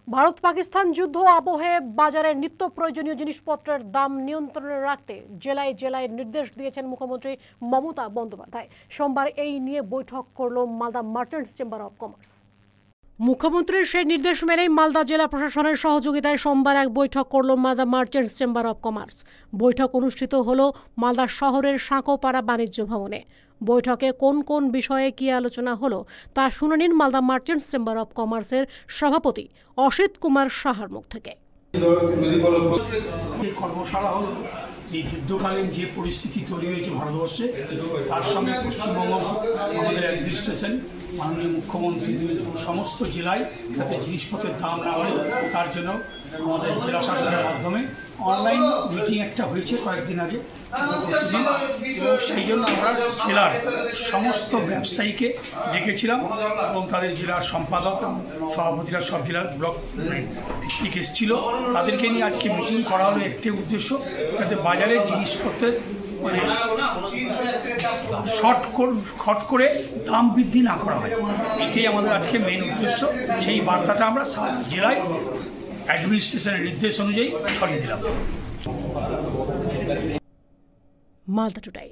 ভারত পাকিস্তান যুদ্ধ আবহে বাজারে নিত্য প্রয়োজনীয় জিনিসপত্রের দাম নিয়ন্ত্রণে রাখতে জেলায় জেলায় নির্দেশ দিয়েছেন মুখ্যমন্ত্রী মমতা বন্দ্যোপাধ্যায়। সোমবার এই নিয়ে বৈঠক করল Malda merchants chamber of commerce. মুখ্যমন্ত্রীর সেই নির্দেশ মেনেই মালদা জেলা প্রশাসনের সহযোগিতায় সোমবার এক বৈঠক করল Malda merchants chamber of commerce. বৈঠক অনুষ্ঠিত হল মালদা শহরের সাঁকোপাড়া বাণিজ্য ভবনে। বৈঠকে কোন কোন বিষয়ে কি আলোচনা হলো তা শুনে নিন মালদা মার্চেন্টস চেম্বার অব কমার্সের সভাপতি অসিত কুমার সাহার মুখ থেকে। কর্মশালা হল এই যুদ্ধকালীন যে পরিস্থিতি তৈরি হয়েছে ভারতবর্ষে, তার সঙ্গে পশ্চিমবঙ্গ আমাদের অ্যাডমিনিস্ট্রেশন মাননীয় মুখ্যমন্ত্রী সমস্ত জেলায় যাতে জিনিসপত্রের দাম না হয় তার জন্য আমাদের জেলা শাসনের মাধ্যমে অনলাইন মিটিং একটা হয়েছে কয়েকদিন আগে, এবং সেই জন্য আমরা জেলার সমস্ত ব্যবসায়ীকে ডেকেছিলাম এবং তাদের জেলার সম্পাদক সভাপতিরা সব জেলার ব্লক ভিত্তিক এসেছিল। তাদেরকে নিয়ে আজকে মিটিং করা হলো একটি উদ্দেশ্য, যাতে বাজারে জিনিসপত্রের শর্ট করে দাম বৃদ্ধি না করা হয়। এটাই আমাদের আজকে মেন উদ্দেশ্য। সেই বার্তাটা আমরা জেলায় অ্যাডমিনিস্ট্রেশনের নির্দেশ অনুযায়ী ছড়িয়ে দিলাম। মালদা টুডে।